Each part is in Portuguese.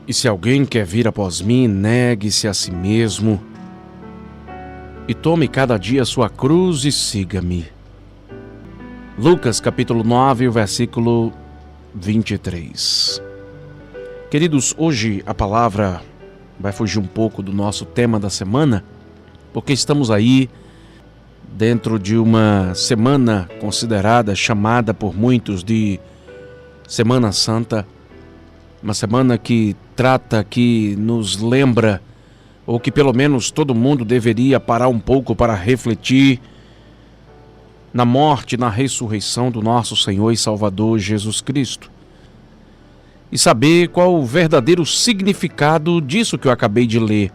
E se alguém quer vir após mim, negue-se a si mesmo e tome cada dia a sua cruz e siga-me. Lucas capítulo 9, versículo 23. Queridos, hoje a palavra vai fugir um pouco do nosso tema da semana, porque estamos aí dentro de uma semana considerada, chamada por muitos de Semana Santa, uma semana que trata, que nos lembra, ou que pelo menos todo mundo deveria parar um pouco para refletir na morte, na ressurreição do nosso Senhor e Salvador Jesus Cristo. E saber qual o verdadeiro significado disso que eu acabei de ler.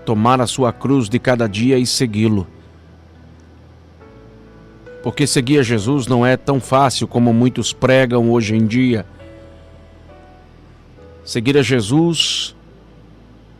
Tomar a sua cruz de cada dia e segui-lo. Porque seguir a Jesus não é tão fácil como muitos pregam hoje em dia. Seguir a Jesus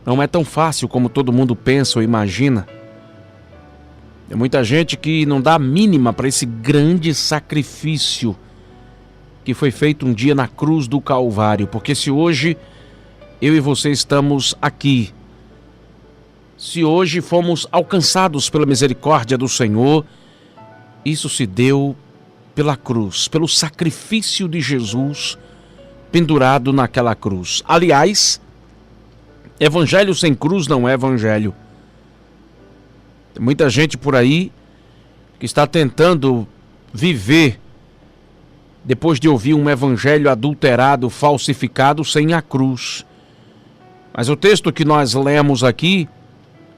não é tão fácil como todo mundo pensa ou imagina. Tem muita gente que não dá a mínima para esse grande sacrifício que foi feito um dia na cruz do Calvário. Porque se hoje eu e você estamos aqui, se hoje fomos alcançados pela misericórdia do Senhor, isso se deu pela cruz, pelo sacrifício de Jesus pendurado naquela cruz. Aliás, evangelho sem cruz não é evangelho. Tem muita gente por aí que está tentando viver depois de ouvir um evangelho adulterado, falsificado, sem a cruz. Mas o texto que nós lemos aqui,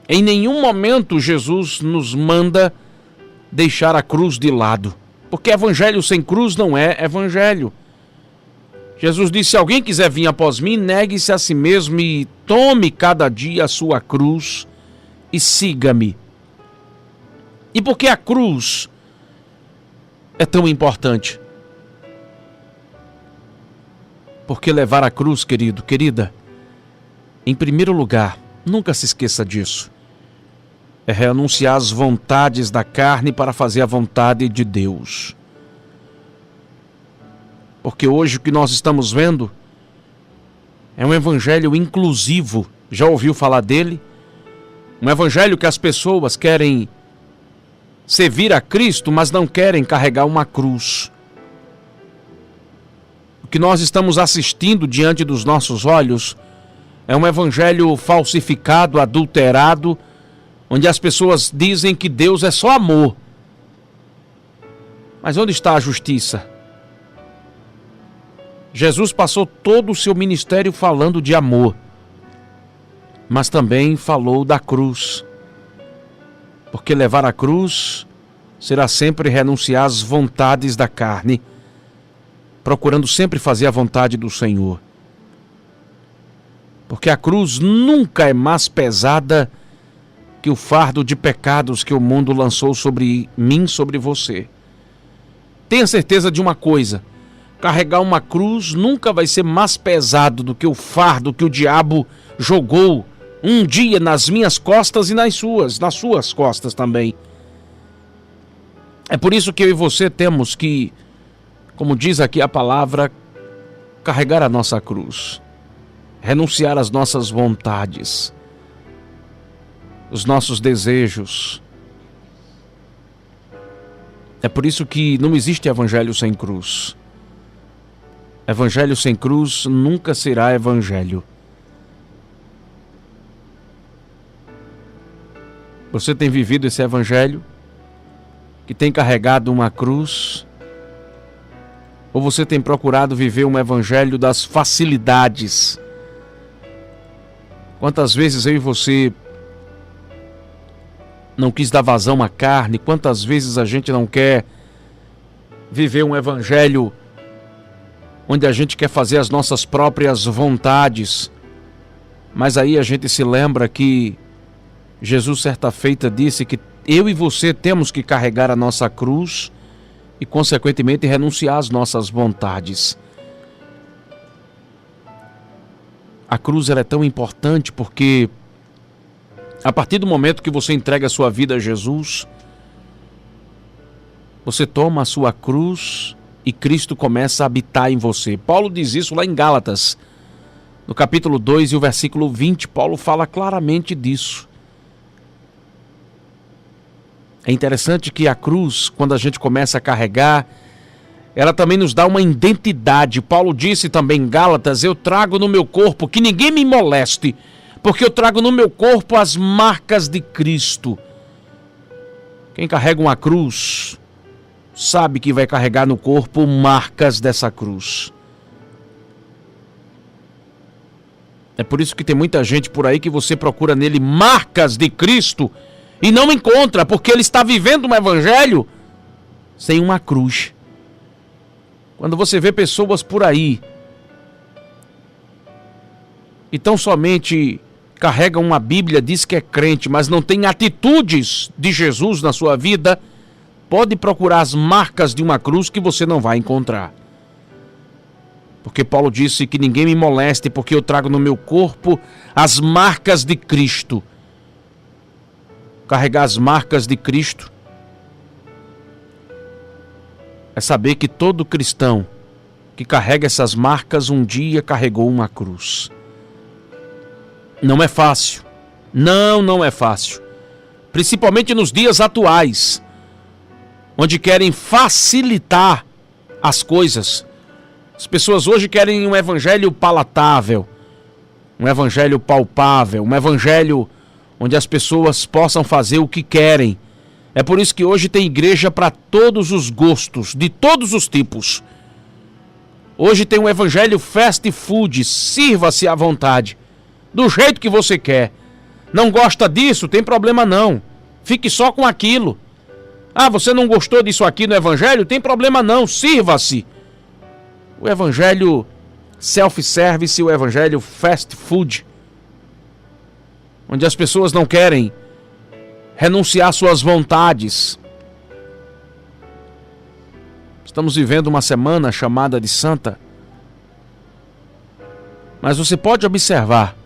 em nenhum momento Jesus nos manda deixar a cruz de lado, porque evangelho sem cruz não é evangelho. Jesus disse: se alguém quiser vir após mim, negue-se a si mesmo e tome cada dia a sua cruz e siga-me. E por que a cruz é tão importante? Porque levar a cruz, querido, querida, em primeiro lugar, nunca se esqueça disso, é renunciar às vontades da carne para fazer a vontade de Deus. Porque hoje o que nós estamos vendo é um evangelho inclusivo. Já ouviu falar dele? Um evangelho que as pessoas querem servir a Cristo, mas não querem carregar uma cruz. O que nós estamos assistindo diante dos nossos olhos é um evangelho falsificado, adulterado, onde as pessoas dizem que Deus é só amor. Mas onde está a justiça? Jesus passou todo o seu ministério falando de amor, mas também falou da cruz. Porque levar a cruz será sempre renunciar às vontades da carne, procurando sempre fazer a vontade do Senhor. Porque a cruz nunca é mais pesada que o fardo de pecados que o mundo lançou sobre mim, sobre você. Tenha certeza de uma coisa: carregar uma cruz nunca vai ser mais pesado do que o fardo que o diabo jogou um dia nas minhas costas e nas suas costas também. É por isso que eu e você temos que, como diz aqui a palavra, carregar a nossa cruz, renunciar às nossas vontades, os nossos desejos. É por isso que não existe evangelho sem cruz. Evangelho sem cruz nunca será evangelho. Você tem vivido esse evangelho que tem carregado uma cruz? Ou você tem procurado viver um evangelho das facilidades? Quantas vezes eu e você não quis dar vazão à carne? Quantas vezes a gente não quer viver um evangelho onde a gente quer fazer as nossas próprias vontades? Mas aí a gente se lembra que Jesus certa feita disse que eu e você temos que carregar a nossa cruz e consequentemente renunciar às nossas vontades. A cruz ela é tão importante porque a partir do momento que você entrega a sua vida a Jesus, você toma a sua cruz e Cristo começa a habitar em você. Paulo diz isso lá em Gálatas, No capítulo 2 e o versículo 20, Paulo fala claramente disso. É interessante que a cruz, quando a gente começa a carregar, ela também nos dá uma identidade. Paulo disse também em Gálatas: eu trago no meu corpo, que ninguém me moleste, porque eu trago no meu corpo as marcas de Cristo. Quem carrega uma cruz sabe que vai carregar no corpo marcas dessa cruz. É por isso que tem muita gente por aí que você procura nele marcas de Cristo e não encontra, porque ele está vivendo um evangelho sem uma cruz. Quando você vê pessoas por aí e tão somente carregam uma Bíblia, diz que é crente, mas não tem atitudes de Jesus na sua vida, pode procurar as marcas de uma cruz que você não vai encontrar. Porque Paulo disse que ninguém me moleste, porque eu trago no meu corpo as marcas de Cristo. Carregar as marcas de Cristo é saber que todo cristão que carrega essas marcas um dia carregou uma cruz. Não é fácil. Não é fácil. Principalmente nos dias atuais, onde querem facilitar as coisas. As pessoas hoje querem um evangelho palatável, um evangelho palpável, um evangelho onde as pessoas possam fazer o que querem. É por isso que hoje tem igreja para todos os gostos, de todos os tipos. Hoje tem um evangelho fast food, sirva-se à vontade, do jeito que você quer. Não gosta disso? Tem problema não. Fique só com aquilo. Ah, você não gostou disso aqui no evangelho? Tem problema não, sirva-se. O evangelho self-service, o evangelho fast food, onde as pessoas não querem renunciar suas vontades. Estamos vivendo uma semana chamada de Santa, mas você pode observar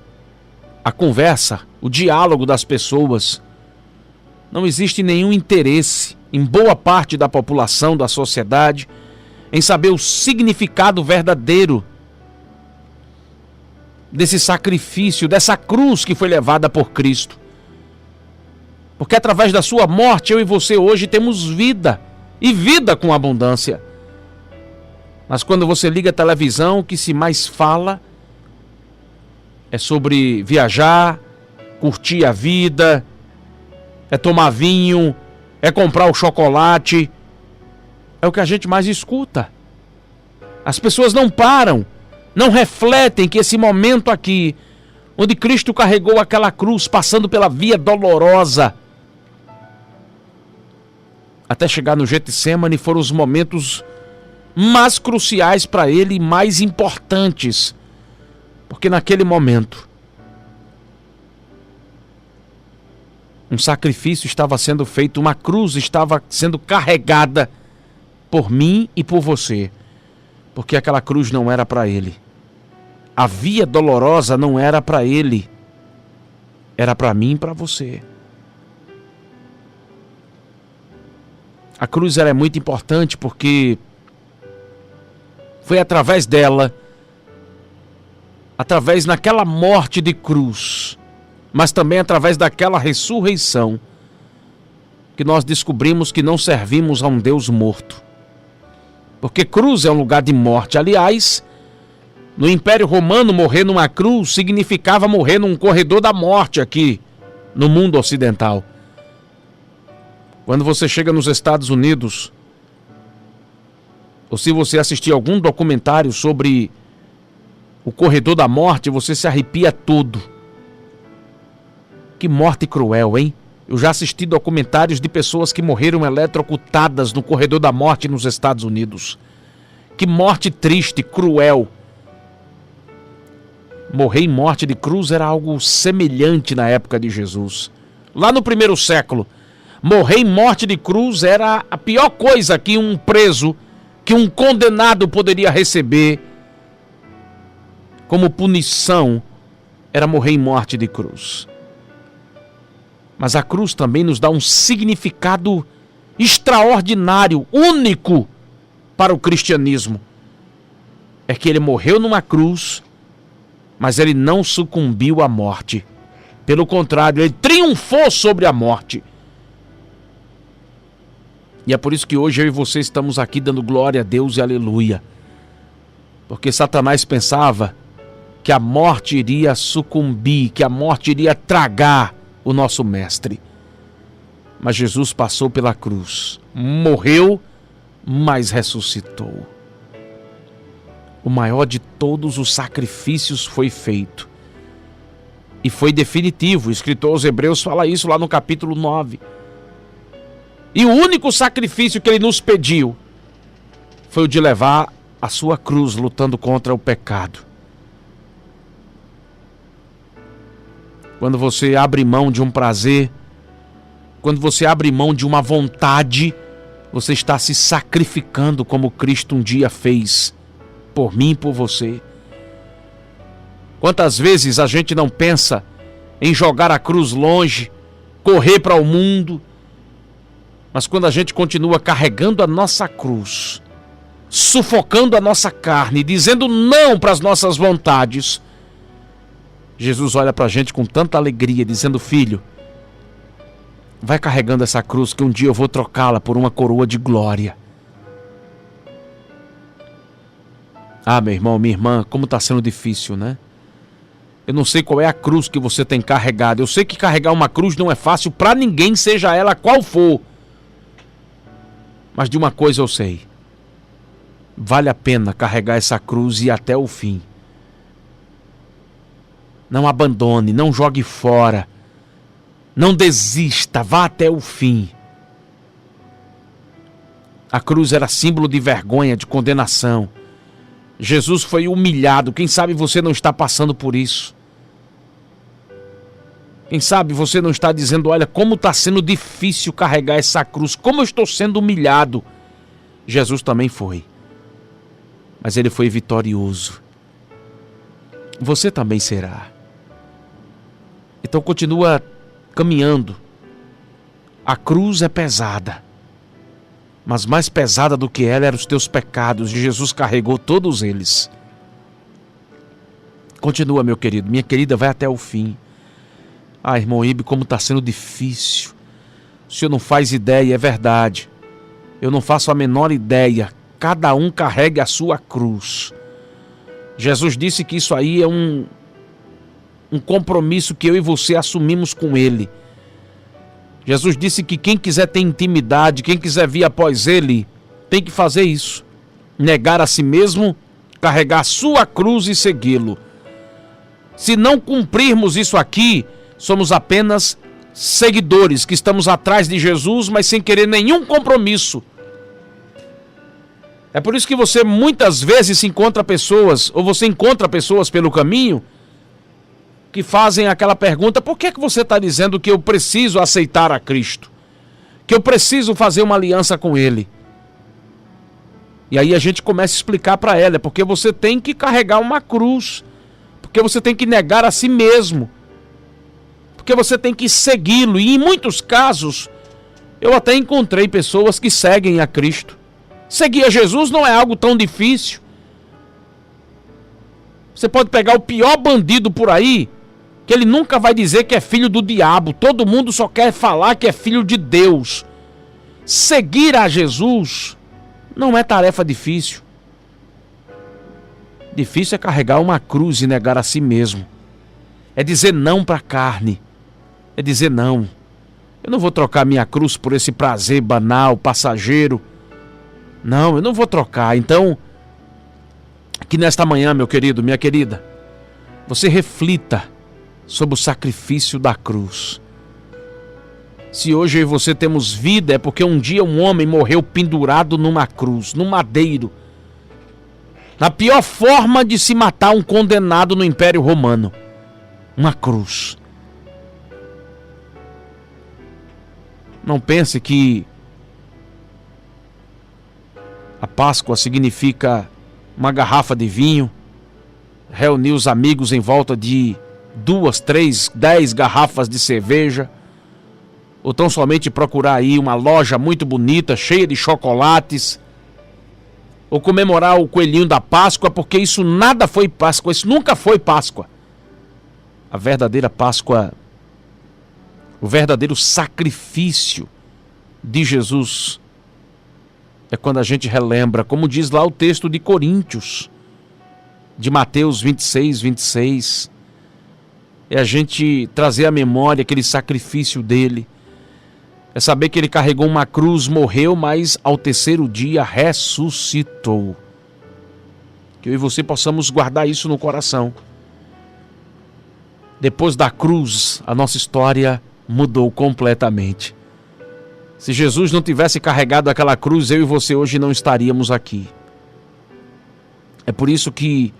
a conversa, o diálogo das pessoas. Não existe nenhum interesse em boa parte da população, da sociedade, em saber o significado verdadeiro desse sacrifício, dessa cruz que foi levada por Cristo. Porque através da sua morte, eu e você hoje temos vida, e vida com abundância. Mas quando você liga a televisão, o que se mais fala é sobre viajar, curtir a vida, é tomar vinho, é comprar o chocolate. É o que a gente mais escuta. As pessoas não param, não refletem que esse momento aqui, onde Cristo carregou aquela cruz, passando pela via dolorosa, até chegar no Getsemane, foram os momentos mais cruciais para ele, mais importantes. Porque naquele momento, um sacrifício estava sendo feito, uma cruz estava sendo carregada por mim e por você, porque aquela cruz não era para ele. A via dolorosa não era para ele, era para mim e para você. A cruz é muito importante porque foi através dela, através naquela morte de cruz, mas também através daquela ressurreição, que nós descobrimos que não servimos a um Deus morto. Porque cruz é um lugar de morte. Aliás, no Império Romano, morrer numa cruz significava morrer num corredor da morte aqui no mundo ocidental. Quando você chega nos Estados Unidos, ou se você assistir algum documentário sobre o corredor da morte, você se arrepia todo. Que morte cruel, hein? Eu já assisti documentários de pessoas que morreram eletrocutadas no corredor da morte nos Estados Unidos. Que morte triste, cruel. Morrer em morte de cruz era algo semelhante na época de Jesus. Lá no primeiro século, morrer em morte de cruz era a pior coisa que um preso, que um condenado poderia receber como punição, era morrer em morte de cruz. Mas a cruz também nos dá um significado extraordinário, único para o cristianismo. É que ele morreu numa cruz Mas ele não sucumbiu à morte. Pelo contrário, ele triunfou sobre a morte. E é por isso que hoje eu e você estamos aqui dando glória a Deus e aleluia. Porque Satanás pensava que a morte iria sucumbir, que a morte iria tragar o nosso mestre. Mas Jesus passou pela cruz, morreu, mas ressuscitou. O maior de todos os sacrifícios foi feito. E foi definitivo. O escritor aos Hebreus fala isso lá no capítulo 9. E o único sacrifício que ele nos pediu foi o de levar a sua cruz lutando contra o pecado. Quando você abre mão de um prazer, quando você abre mão de uma vontade, você está se sacrificando como Cristo um dia fez por mim e por você. Quantas vezes a gente não pensa em jogar a cruz longe, correr para o mundo, mas quando a gente continua carregando a nossa cruz, sufocando a nossa carne, dizendo não para as nossas vontades, Jesus olha para a gente com tanta alegria, dizendo: filho, vai carregando essa cruz que um dia eu vou trocá-la por uma coroa de glória. Ah, meu irmão, minha irmã, como está sendo difícil, né? Eu não sei qual é a cruz que você tem carregado. Eu sei que carregar uma cruz não é fácil para ninguém, seja ela qual for. Mas de uma coisa eu sei: vale a pena carregar essa cruz e ir até o fim. Não abandone, não jogue fora. Não desista, vá até o fim. A cruz era símbolo de vergonha, de condenação. Jesus foi humilhado. Quem sabe você não está passando por isso. Quem sabe você não está dizendo: olha, como está sendo difícil carregar essa cruz, como eu estou sendo humilhado. Jesus também foi. Mas ele foi vitorioso. Você também será. Então continua caminhando. A cruz é pesada, mas mais pesada do que ela eram os teus pecados, e Jesus carregou todos eles. Continua, meu querido, minha querida, vai até o fim. Ah, irmão Ibe, como está sendo difícil. O senhor não faz ideia, é verdade. Eu não faço a menor ideia. Cada um carregue a sua cruz. Jesus disse que isso aí é um compromisso que eu e você assumimos com Ele. Jesus disse que quem quiser ter intimidade, quem quiser vir após Ele, tem que fazer isso. Negar a si mesmo, carregar a sua cruz e segui-lo. Se não cumprirmos isso aqui, somos apenas seguidores que estamos atrás de Jesus, mas sem querer nenhum compromisso. É por isso que você muitas vezes se encontra pessoas, ou você encontra pessoas pelo caminho, que fazem aquela pergunta: por que você está dizendo que eu preciso aceitar a Cristo? Que eu preciso fazer uma aliança com Ele? E aí a gente começa a explicar para ela: é porque você tem que carregar uma cruz, porque você tem que negar a si mesmo, porque você tem que segui-lo. E em muitos casos, eu até encontrei pessoas que seguem a Cristo. Seguir a Jesus não é algo tão difícil. Você pode pegar o pior bandido por aí, que ele nunca vai dizer que é filho do diabo. Todo mundo só quer falar que é filho de Deus. Seguir a Jesus não é tarefa difícil. Difícil é carregar uma cruz e negar a si mesmo. É dizer não para a carne. É dizer não. Eu não vou trocar minha cruz por esse prazer banal, passageiro. Não, eu não vou trocar. Então, que nesta manhã, meu querido, minha querida, você reflita sobre o sacrifício da cruz. Se hoje eu e você temos vida, é porque um dia um homem morreu pendurado numa cruz, num madeiro, na pior forma de se matar um condenado no Império Romano, uma cruz. Não pense que a Páscoa significa uma garrafa de vinho, reunir os amigos em volta de 2, 3, 10 garrafas de cerveja, ou tão somente procurar aí uma loja muito bonita, cheia de chocolates, ou comemorar o coelhinho da Páscoa, porque isso nada foi Páscoa, isso nunca foi Páscoa. A verdadeira Páscoa, o verdadeiro sacrifício de Jesus é quando a gente relembra, como diz lá o texto de Coríntios, de Mateus 26, 26, é a gente trazer à memória aquele sacrifício dele, é saber que ele carregou uma cruz, morreu, mas ao terceiro dia ressuscitou. Que eu e você possamos guardar isso no coração. Depois da cruz, a nossa história mudou completamente. Se Jesus não tivesse carregado aquela cruz, eu e você hoje não estaríamos aqui. É por isso que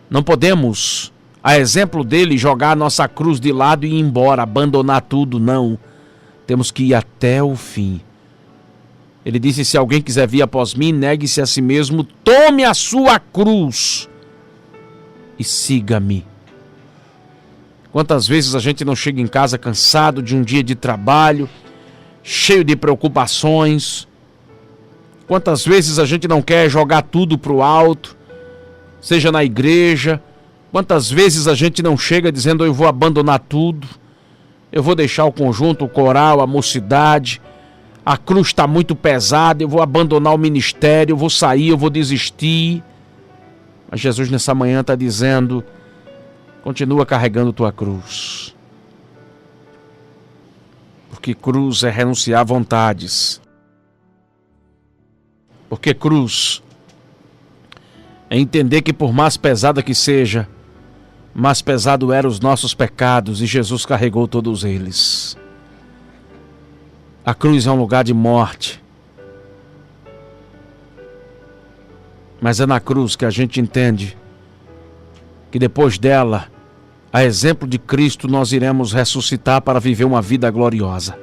não podemos, a exemplo dele, jogar a nossa cruz de lado e ir embora, abandonar tudo, não. Temos que ir até o fim. Ele disse, se alguém quiser vir após mim, negue-se a si mesmo, tome a sua cruz e siga-me. Quantas vezes a gente não chega em casa cansado de um dia de trabalho, cheio de preocupações? Quantas vezes a gente não quer jogar tudo para o alto, seja na igreja? Quantas vezes a gente não chega dizendo, eu vou abandonar tudo, eu vou deixar o conjunto, o coral, a mocidade, a cruz está muito pesada, eu vou abandonar o ministério, eu vou sair, eu vou desistir. Mas Jesus nessa manhã está dizendo, continua carregando tua cruz. Porque cruz é renunciar a vontades. Porque cruz é entender que por mais pesada que seja, mais pesado eram os nossos pecados e Jesus carregou todos eles. A cruz é um lugar de morte. Mas é na cruz que a gente entende que depois dela, a exemplo de Cristo, nós iremos ressuscitar para viver uma vida gloriosa.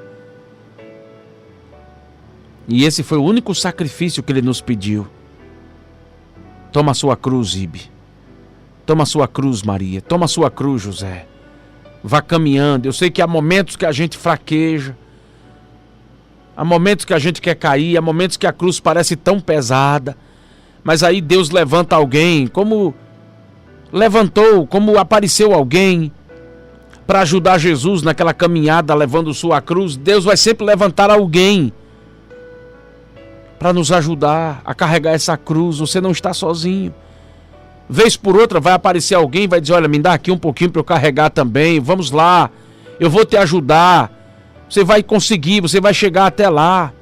E esse foi o único sacrifício que ele nos pediu. Toma a sua cruz, Ibe. Toma a sua cruz, Maria. Toma a sua cruz, José. Vá caminhando. Eu sei que há momentos que a gente fraqueja. Há momentos que a gente quer cair. Há momentos que a cruz parece tão pesada. Mas aí Deus levanta alguém, como levantou, como apareceu alguém para ajudar Jesus naquela caminhada levando sua cruz. Deus vai sempre levantar alguém para nos ajudar a carregar essa cruz. Você não está sozinho. Vez por outra vai aparecer alguém e vai dizer, olha, me dá aqui um pouquinho para eu carregar também, vamos lá, eu vou te ajudar, você vai conseguir, você vai chegar até lá.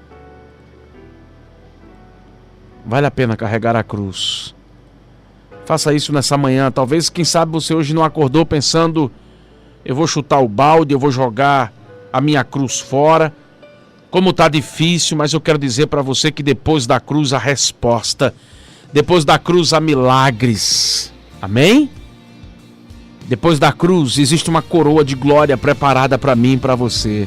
Vale a pena carregar a cruz. Faça isso nessa manhã. Talvez, quem sabe, você hoje não acordou pensando, eu vou chutar o balde, eu vou jogar a minha cruz fora. Como está difícil, mas eu quero dizer para você que depois da cruz a resposta, depois da cruz há milagres. Amém? Depois da cruz existe uma coroa de glória preparada para mim e para você.